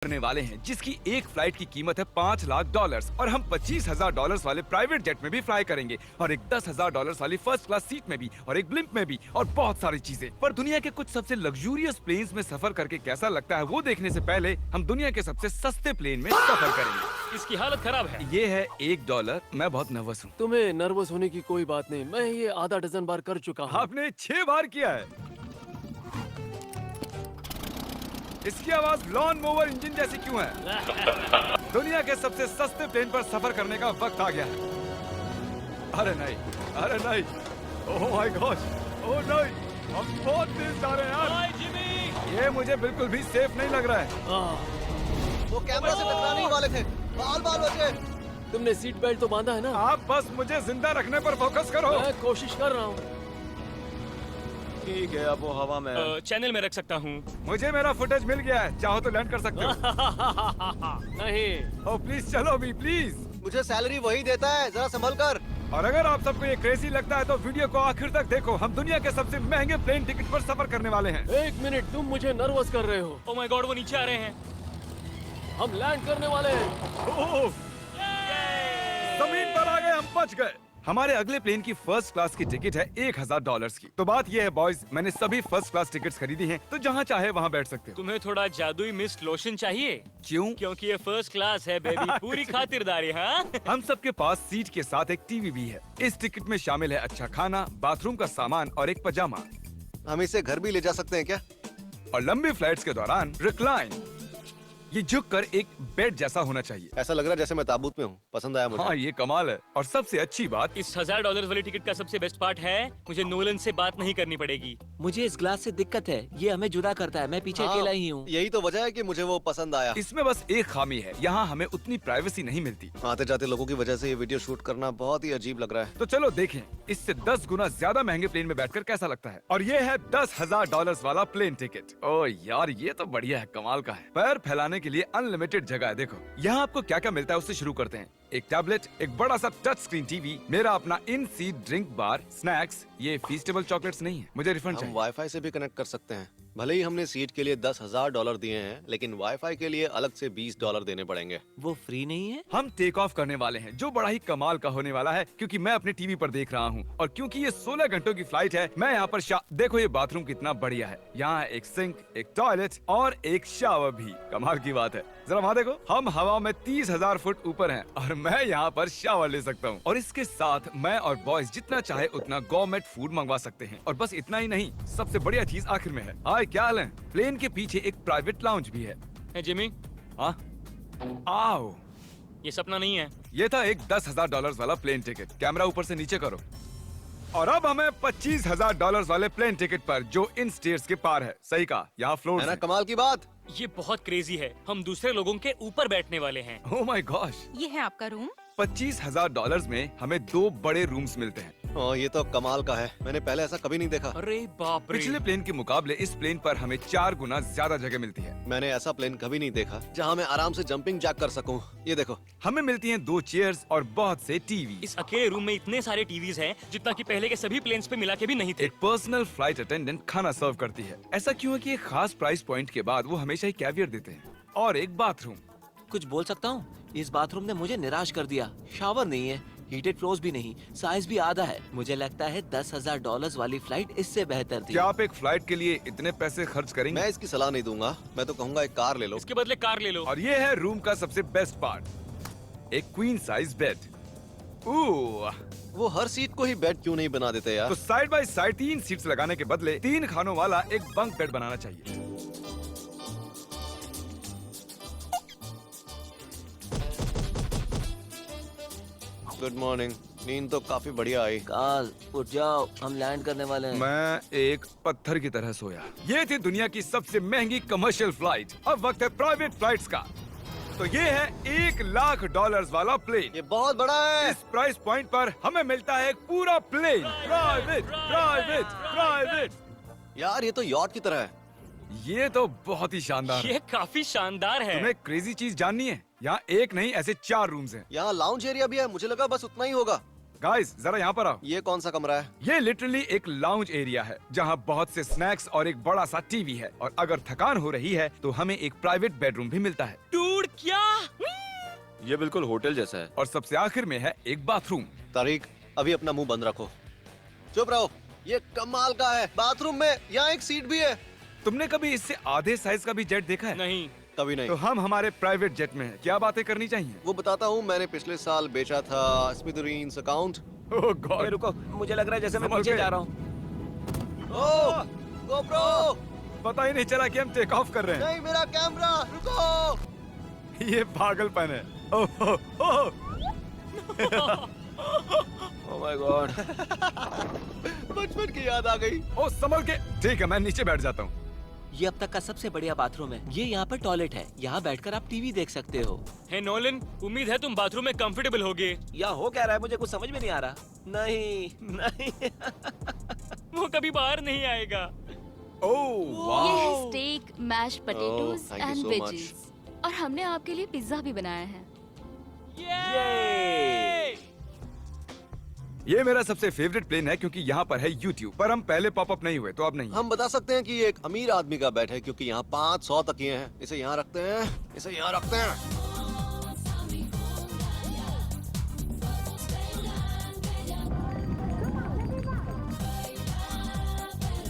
करने वाले हैं जिसकी एक फ्लाइट की कीमत है $5 लाख और हम $25,000 वाले प्राइवेट जेट में भी फ्लाई करेंगे और एक $10,000 वाली फर्स्ट क्लास सीट में भी और एक ब्लिम्प में भी और बहुत सारी चीजें। पर दुनिया के कुछ सबसे लग्जूरियस प्लेन्स में सफर करके कैसा लगता है वो देखने से पहले हम दुनिया के सबसे सस्ते प्लेन में सफर करेंगे। इसकी हालत खराब है। ये है $1। मैं बहुत नर्वस हूँ। तुम्हें नर्वस होने की कोई बात नहीं, मैं ये आधा डजन बार कर चुका हूँ। आपने 6 बार किया है। इसकी आवाज लॉन मोवर इंजन जैसी क्यों है? दुनिया के सबसे सस्ते प्लेन पर सफर करने का वक्त आ गया है। अरे नहीं, अरे नहीं, ओह माय गॉड, ओह नहीं, हम बहुत तेज जा रहे हैं यार। हाय जिमी। ये मुझे बिल्कुल भी सेफ नहीं लग रहा है। वो कैमरा से टकराने ही वाले थे। बाल बाल बचे। तुमने सीट बेल्ट तो बांधा है ना? आप बस मुझे जिंदा रखने पर फोकस करो। मैं कोशिश कर रहा हूँ। ठीक है, अब वो हवा में है। चैनल में रख सकता हूँ। मुझे मेरा फुटेज मिल गया है, चाहो तो लैंड कर सकते हो। नहीं। ओह प्लीज चलो भी प्लीज। मुझे सैलरी वही देता है, जरा संभल कर। और अगर आप सबको ये क्रेजी लगता है तो वीडियो को आखिर तक देखो। हम दुनिया के सबसे महंगे प्लेन टिकट पर सफर करने वाले हैं। एक मिनट, तुम मुझे नर्वस कर रहे हो। ओह माय गॉड, वो नीचे आ रहे हैं। हम लैंड करने वाले हैं। ओह, जमीन पर आ गए, हम बच गए। हमारे अगले प्लेन की फर्स्ट क्लास की टिकट है $1,000 की। तो बात ये है बॉयज, मैंने सभी फर्स्ट क्लास टिकट्स खरीदी हैं, तो जहाँ चाहे वहाँ बैठ सकते हो। तुम्हें थोड़ा जादुई मिस्ट लोशन चाहिए? क्यों? क्योंकि ये फर्स्ट क्लास है बेबी, पूरी खातिरदारी। हाँ। हम सबके पास सीट के साथ एक टीवी भी है। इस टिकट में शामिल है अच्छा खाना, बाथरूम का सामान और एक पजामा। हम इसे घर भी ले जा सकते हैं क्या? और लंबी फ्लाइट्स के दौरान रिक्लाइन, ये झुककर एक बेड जैसा होना चाहिए। ऐसा लग रहा है जैसे मैं ताबूत में हूँ। पसंद आया मुझे। हाँ ये कमाल है। और सबसे अच्छी बात, इस $1,000 वाली टिकट का सबसे बेस्ट पार्ट है मुझे नोलन से बात नहीं करनी पड़ेगी। मुझे इस ग्लास से दिक्कत है, ये हमें जुदा करता है। मैं पीछे हाँ, अकेला ही हूँ। यही तो वजह है कि मुझे वो पसंद आया। इसमें बस एक खामी है, यहाँ हमें उतनी प्राइवेसी नहीं मिलती। आते जाते लोगों की वजह से ये वीडियो शूट करना बहुत ही अजीब लग रहा है। तो चलो देखें इससे 10 गुना ज्यादा महंगे प्लेन में बैठकर कैसा लगता है। और ये है $10,000 वाला प्लेन टिकट। ओह यार ये तो बढ़िया है, कमाल का है। पैर फैलाने के लिए अनलिमिटेड जगह है। देखो यहाँ आपको क्या क्या मिलता है उससे शुरू करते हैं। एक टैबलेट, एक बड़ा सा टच स्क्रीन टीवी, मेरा अपना इन सीट ड्रिंक बार, स्नैक्स। ये फीस्टेबल चॉकलेट्स नहीं है, मुझे रिफंड हम चाहिए। वाईफाई से भी कनेक्ट कर सकते हैं। भले ही हमने सीट के लिए $10,000 दिए हैं, लेकिन वाईफाई के लिए अलग से $20 देने पड़ेंगे। वो फ्री नहीं है? हम टेक ऑफ करने वाले हैं, जो बड़ा ही कमाल का होने वाला है क्योंकि मैं अपने टीवी पर देख रहा हूँ और क्योंकि ये 16 घंटों की फ्लाइट है। मैं यहाँ पर देखो ये बाथरूम कितना बढ़िया है। यहाँ एक सिंक, एक टॉयलेट और एक शावर भी। कमाल की बात है, जरा वहाँ देखो। हम हवा में 30,000 फुट ऊपर हैं और मैं यहाँ पर शावर ले सकता हूँ। और इसके साथ मैं और बॉयज जितना चाहे उतना गवर्नमेंट फूड मंगवा सकते हैं। और बस इतना ही नहीं, सबसे बढ़िया चीज आखिर में है। हाय क्या हाल है? प्लेन के पीछे एक प्राइवेट लाउंज भी है। है जिमी, हाँ आओ, ये सपना नहीं है। ये था एक $10,000 वाला प्लेन टिकट। कैमरा ऊपर से नीचे करो। और अब हमें $25,000 वाले प्लेन टिकट पर, जो इन स्टेयर्स के पार है। सही कहा, यहाँ फ्लोर है ना कमाल की बात? ये बहुत क्रेजी है, हम दूसरे लोगों के ऊपर बैठने वाले हैं। Oh my gosh. ये है आपका रूम। $25,000 में हमें 2 बड़े रूम्स मिलते हैं। ये तो कमाल का है, मैंने पहले ऐसा कभी नहीं देखा। अरे बाप रे। पिछले प्लेन के मुकाबले इस प्लेन पर हमें 4 गुना ज्यादा जगह मिलती है। मैंने ऐसा प्लेन कभी नहीं देखा जहाँ मैं आराम से जंपिंग जैक कर सकूं। ये देखो, हमें मिलती हैं 2 चेयर्स और बहुत से टीवी। इस अकेले रूम में इतने सारे टीवीज हैं जितना कि पहले के सभी प्लेन्स पे मिला के भी नहीं थे। एक पर्सनल फ्लाइट अटेंडेंट खाना सर्व करती है। ऐसा क्यों है कि एक खास प्राइस पॉइंट के बाद वो हमेशा ही कैवियर देते हैं। और एक बाथरूम। कुछ बोल सकता हूँ? इस बाथरूम ने मुझे निराश कर दिया। शावर नहीं है, हीटेड फ्लोर्स भी नहीं, साइज भी आधा है। मुझे लगता है $10,000 वाली फ्लाइट इससे बेहतर थी। क्या आप एक फ्लाइट के लिए इतने पैसे खर्च करेंगे? मैं इसकी सलाह नहीं दूंगा। मैं तो कहूँगा एक कार ले लो। इसके बदले कार ले लो। और ये है रूम का सबसे बेस्ट पार्ट, एक क्वीन साइज बेड। वो हर सीट को ही बेड क्यों नहीं बना देते यार? तो साइड बाय साइड 3 सीट्स लगाने के बदले 3 खानों वाला एक बंक बेड बनाना चाहिए। Good morning. नींद तो काफी बढ़िया आई। काल उठ जाओ, हम लैंड करने वाले हैं। मैं एक पत्थर की तरह सोया। ये थी दुनिया की सबसे महंगी कमर्शियल फ्लाइट। अब वक्त है प्राइवेट फ्लाइट्स का। तो ये है $1,00,000 वाला प्लेन। ये बहुत बड़ा है। इस प्राइस पॉइंट पर हमें मिलता है एक पूरा प्लेन। Private private private. यार ये तो यॉट की तरह है। ये तो बहुत ही शानदार है। ये काफी शानदार है। तुम्हें क्रेजी चीज जाननी है? यहाँ एक नहीं ऐसे 4 रूम्स हैं। यहाँ लाउंज एरिया भी है, मुझे लगा बस उतना ही होगा। गाइस जरा यहाँ पर आओ। ये कौन सा कमरा है? ये लिटरली एक लाउंज एरिया है जहाँ बहुत से स्नैक्स और एक बड़ा सा टीवी है, और अगर थकान हो रही है तो हमें एक प्राइवेट बेडरूम भी मिलता है, डूड क्या? ये बिल्कुल होटल जैसा है। और सबसे आखिर में है एक बाथरूम। तारिक, अभी अपना मुंह बंद रखो। चुप रहो। ये कमाल का है। बाथरूम में यहाँ एक सीट भी है। तुमने कभी इससे आधे साइज का भी जेट देखा है? नहीं। कभी नहीं। तो हम हमारे प्राइवेट जेट में हैं। क्या बातें करनी चाहिए? वो बताता हूँ, मैंने पिछले साल बेचा था स्मिथरीन्स अकाउंट। ओह ये गॉड, रुको, मुझे लग रहा है जैसे मैं संभल पीछे के। जा रहा हूँ। ओह गोप्रो, पता ही नहीं चला कि हम टेक ऑफ कर रहे नहीं मेरा कैमरा, रुको। हैं। ये पागलपन है। Oh oh oh. Oh my god. बचपन की याद आ गई। ओ संभल के। ठीक है, मैं नीचे बैठ जाता हूँ। ये अब तक का सबसे बढ़िया बाथरूम है। ये यहाँ पर टॉयलेट है। यहाँ बैठकर आप टीवी देख सकते हो। हे नोलन, उम्मीद है तुम बाथरूम में कंफर्टेबल होगे। या हो क्या रहा है, मुझे कुछ समझ में नहीं आ रहा। नहीं नहीं। वो कभी बाहर नहीं आएगा। ओह ये वाह। है steak, mash potatoes thank you and so veggies. और हमने आपके लिए पिज्जा भी बनाया है। ये ये मेरा सबसे फेवरेट प्लेन है क्योंकि यहाँ पर है YouTube, पर हम पहले पॉपअप नहीं हुए तो अब नहीं। हम बता सकते हैं कि ये एक अमीर आदमी का बेड है क्योंकि यहाँ 500 तकिए हैं। इसे यहाँ रखते हैं, इसे यहाँ रखते हैं।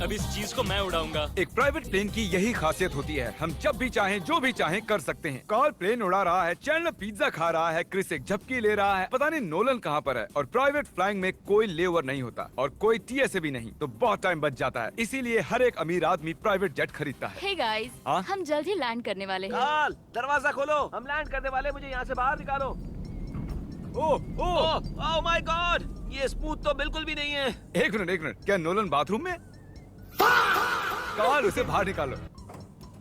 अब इस चीज को मैं उड़ाऊंगा। एक प्राइवेट प्लेन की यही खासियत होती है, हम जब भी चाहें जो भी चाहें कर सकते हैं। कार्ल प्लेन उड़ा रहा है, चैंडलर पिज्जा खा रहा है, क्रिस एक झपकी ले रहा है, पता नहीं नोलन कहाँ पर है। और प्राइवेट फ्लाइंग में कोई लेओवर नहीं होता और कोई TSA भी नहीं, तो बहुत टाइम बच जाता है। इसीलिए हर एक अमीर आदमी प्राइवेट जेट खरीदता है। हे गाइस, हाँ? हम जल्द ही लैंड करने वाले हैं। काल, दरवाजा खोलो, हम लैंड करने वाले। मुझे यहाँ से बाहर निकालो। ओह ओह, ओह माय गॉड, ये स्मूथ तो बिल्कुल भी नहीं है। एक मिनट, क्या नोलन बाथरूम में? कार्ल, उसे बाहर निकालो।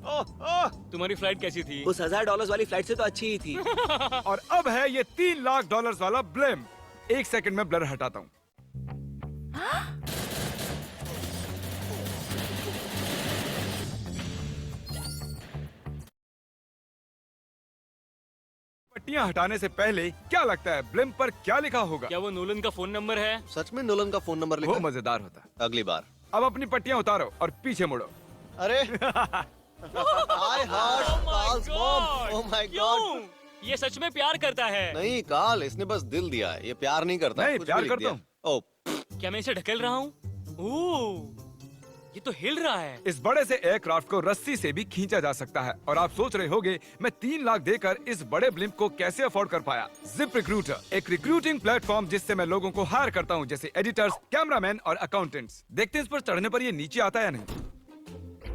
ओह ओह, तुम्हारी फ्लाइट कैसी थी? उस $1000 वाली फ्लाइट से तो अच्छी ही थी। और अब है ये $3 लाख वाला ब्लेम। एक सेकंड में ब्लर हटाता हूँ। पट्टियां हटाने से पहले क्या लगता है ब्लेम पर क्या लिखा होगा? क्या वो नोलन का फोन नंबर है? सच में नोलन का फोन नंबर वो लिखा है? मजेदार होता। अगली बार। अब अपनी पट्टियां उतारो और पीछे मुड़ो। अरे I heart Carl's mom. Oh my god. क्यों? ये सच में प्यार करता है। नहीं कार्ल, इसने बस दिल दिया है, ये प्यार नहीं करता। नहीं, कुछ प्यार भी लिख करता दिया। हूँ। ओह, क्या मैं इसे ढकेल रहा हूँ? ओह, ये तो हिल रहा है। इस बड़े से एयरक्राफ्ट को रस्सी से भी खींचा जा सकता है। और आप सोच रहे होंगे मैं 3 लाख देकर इस बड़े ब्लिम्प को कैसे अफोर्ड कर पाया। जिप रिक्रूटर, एक रिक्रूटिंग प्लेटफॉर्म जिससे मैं लोगों को हायर करता हूँ, जैसे एडिटर्स, कैमरामैन और अकाउंटेंट्स। देखते हैं इस पर चढ़ने पर ये नीचे आता है या नहीं।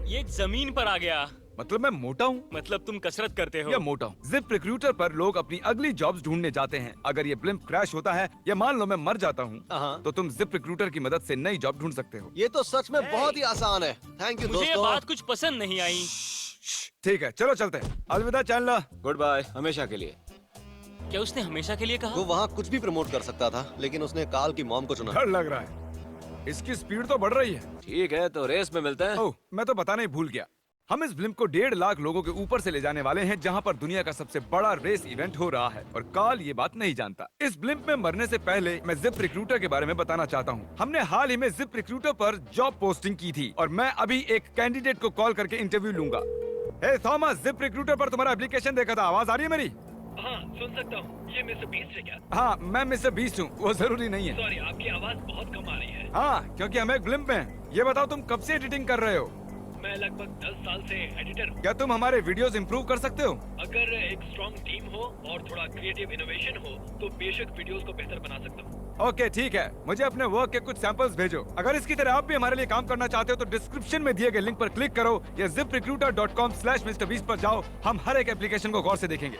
ये जमीन पर आ गया। मतलब मैं मोटा हूँ मतलब तुम कसरत करते हो। या मोटा हूँ। जिप रिक्रूटर पर लोग अपनी अगली जॉब्स ढूंढने जाते हैं। अगर ये ब्लिम्प क्रैश होता है या मान लो मैं मर जाता हूँ, हाँ। तो तुम जिप रिक्रूटर की मदद से नई जॉब ढूंढ सकते हो। ये तो सच में बहुत ही आसान है। थैंक यू मुझे ये दोस्तों। बात कुछ पसंद नहीं आई। ठीक है, चलो चलते हैं। अलविदा चैंडलर। गुड बाय, हमेशा के लिए। क्या उसने हमेशा के लिए कहा? वो वहाँ कुछ भी प्रमोट कर सकता था, लेकिन उसने कार्ल की मॉम को चुना। डर लग रहा है, इसकी स्पीड तो बढ़ रही है। ठीक है, तो रेस में मिलते हैं। ओह, मैं तो बताना ही भूल गया। हम इस ब्लिम्प को 1.5 लाख लोगों के ऊपर से ले जाने वाले हैं, जहां पर दुनिया का सबसे बड़ा रेस इवेंट हो रहा है। और कार्ल ये बात नहीं जानता। इस ब्लिम्प में मरने से पहले मैं जिप रिक्रूटर के बारे में बताना चाहता हूं। हमने हाल ही में जिप रिक्रूटर पर जॉब पोस्टिंग की थी और मैं अभी एक कैंडिडेट को कॉल करके इंटरव्यू लूंगा। हे थॉमस, जिप रिक्रूटर पर तुम्हारा एप्लीकेशन देखा था। आवाज आ रही है मेरी? हाँ, सुन सकता हूँ। ये मिस्टर बीस्ट है क्या? हाँ, मैं मिस्टर बीस्ट हूँ। वो जरूरी नहीं है। सॉरी, आपकी आवाज बहुत कम आ रही है। हाँ, क्योंकि हम एक ब्लिम्प में हैं। ये बताओ, तुम कब से एडिटिंग कर रहे हो? मैं लगभग 10 साल से एडिटर हूँ। क्या तुम हमारे वीडियोस इंप्रूव कर सकते हो? अगर एक स्ट्रॉन्ग टीम हो और थोड़ा क्रिएटिव इनोवेशन हो तो बेशक वीडियोस को बेहतर बना सकता हूँ। ओके, ठीक है। मुझे अपने वर्क के कुछ सैंपल्स भेजो। अगर इसकी तरह आप भी हमारे लिए काम करना चाहते हो तो डिस्क्रिप्शन में दिए गए लिंक पर क्लिक करो या ziprecruiter.com/MrBeast पर जाओ। हम हर एक एप्लीकेशन को गौर से देखेंगे।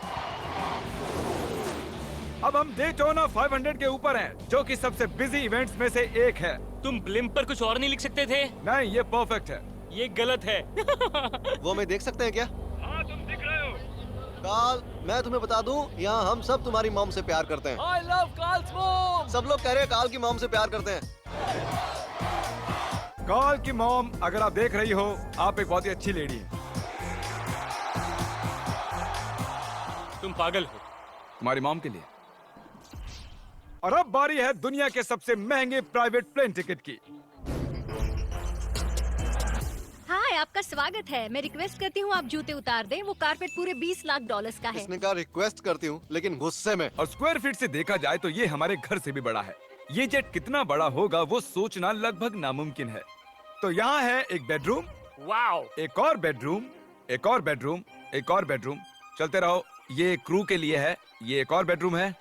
अब हम डेटोना 500 के ऊपर हैं, जो कि सबसे बिजी इवेंट्स में से एक है। तुम ब्लिम्प पर कुछ और नहीं लिख सकते थे? नहीं, ये परफेक्ट है। ये गलत है। वो हमें देख सकते हैं क्या? हाँ, तुम दिख रहे हो। कार्ल, मैं तुम्हें बता दूं, यहाँ हम सब तुम्हारी मॉम से प्यार करते हैं। I love Carl's mom. सब लोग कह रहे हैं कार्ल की मॉम से प्यार करते हैं। कार्ल की मॉम, अगर आप देख रही हो, आप एक बहुत ही अच्छी लेडी है। तुम पागल हो। तुम्हारी मॉम के लिए और अब बारी है दुनिया के सबसे महंगे प्राइवेट प्लेन टिकट की। हाय, आपका स्वागत है। मैं रिक्वेस्ट करती हूँ आप जूते उतार दें। वो कारपेट पूरे 20 लाख डॉलर्स का है। इसने कहा रिक्वेस्ट करती हूँ, लेकिन गुस्से में। और स्क्वायर फीट से देखा जाए तो ये हमारे घर से भी बड़ा है। ये जेट कितना बड़ा होगा वो सोचना लगभग नामुमकिन है। तो यहाँ है एक बेडरूम, वाओ, एक और बेडरूम, एक और बेडरूम, एक और बेडरूम। चलते रहो। ये क्रू के लिए है। ये एक और बेडरूम है।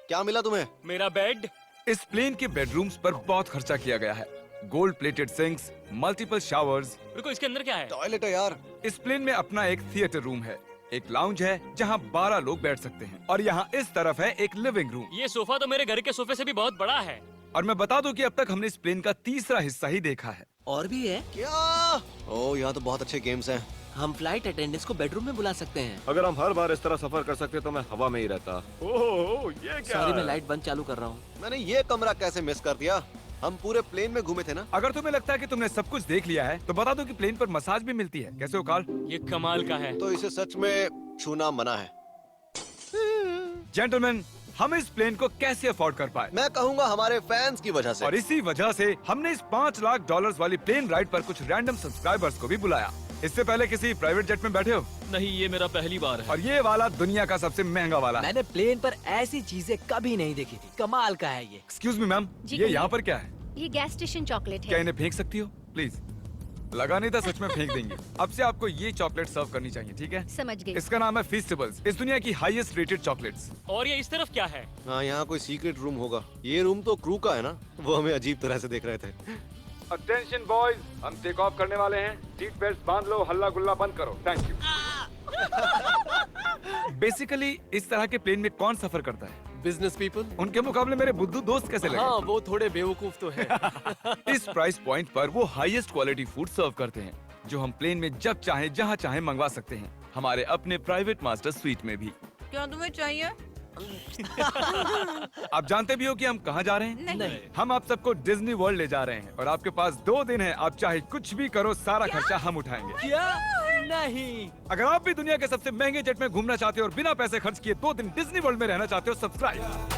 क्या मिला तुम्हें? मेरा बेड। इस प्लेन के बेडरूम्स पर बहुत खर्चा किया गया है। Gold plated sinks, multiple showers. रुको, इसके अंदर क्या है? टॉयलेट है यार। इस प्लेन में अपना एक थिएटर रूम है, एक लाउंज है जहाँ 12 लोग बैठ सकते हैं, और यहाँ इस तरफ है एक लिविंग रूम। ये सोफा तो मेरे घर के सोफे से भी बहुत बड़ा है। और मैं बता दूं कि अब तक हमने इस प्लेन का तीसरा हिस्सा ही देखा है। और भी है। क्या? ओह, यहाँ तो बहुत अच्छे गेम्स हैं। हम फ्लाइट अटेंडेंट्स को बेडरूम में बुला सकते हैं। अगर हम हर बार इस तरह सफर कर सकते तो मैं हवा में ही रहता। ओह, ये क्या सॉरी, मैं है? लाइट बंद चालू कर रहा हूँ। मैंने ये कमरा कैसे मिस कर दिया? हम पूरे प्लेन में घूमे थे ना। अगर तुम्हें लगता है कि तुमने सब कुछ देख लिया है तो बता दो कि प्लेन पर मसाज भी मिलती है। कैसे हो कार्ल? ये कमाल का है। तो इसे सच में छूना मना है। जेंटलमैन, हम इस प्लेन को कैसे अफोर्ड कर पाए? मैं कहूँगा हमारे फैंस की वजह से। और इसी वजह से हमने इस 5 लाख डॉलर्स वाली प्लेन राइड पर कुछ रैंडम सब्सक्राइबर्स को भी बुलाया। इससे पहले किसी प्राइवेट जेट में बैठे हो? नहीं, ये मेरा पहली बार है। और ये वाला दुनिया का सबसे महंगा वाला है। मैंने प्लेन पर ऐसी चीजें कभी नहीं देखी थी। कमाल का है ये। एक्सक्यूज मी मैम, जी ये कहिए। यहाँ पर क्या है? ये गैस स्टेशन चॉकलेट क्या है। इन्हें फेंक सकती हो प्लीज? लगा नहीं था, सच में फेंक देंगे। अब से आपको ये चॉकलेट सर्व करनी चाहिए, ठीक है? समझ गई। इसका नाम है फीस्टेबल्स, इस दुनिया की हाईएस्ट रेटेड चॉकलेट्स। और ये इस तरफ क्या है? हाँ, यहाँ कोई सीक्रेट रूम होगा। ये रूम तो क्रू का है ना। वो हमें अजीब तरह से देख रहे थे। अटेंशन बॉयज, हम टेक ऑफ करने वाले हैं। सीट बेल्ट बांध लो, हल्ला गुल्ला बंद करो। Thank you. बेसिकली इस तरह के प्लेन में कौन सफर करता है? Business people. उनके मुकाबले मेरे बुद्धू दोस्त कैसे लगे? हाँ, वो थोड़े बेवकूफ तो है। इस प्राइस पॉइंट पर वो हाईएस्ट क्वालिटी फूड सर्व करते हैं, जो हम प्लेन में जब चाहे जहाँ चाहे मंगवा सकते हैं, हमारे अपने प्राइवेट मास्टर स्वीट में भी। क्या तुम्हें चाहिए? आप जानते भी हो कि हम कहाँ जा रहे हैं? नहीं। हम आप सबको डिज्नी वर्ल्ड ले जा रहे हैं, और आपके पास 2 दिन है। आप चाहे कुछ भी करो, सारा खर्चा हम उठाएंगे। क्या? नहीं। अगर आप भी दुनिया के सबसे महंगे जेट में घूमना चाहते हो और बिना पैसे खर्च किए 2 दिन डिज्नी वर्ल्ड में रहना चाहते हो, सब्सक्राइब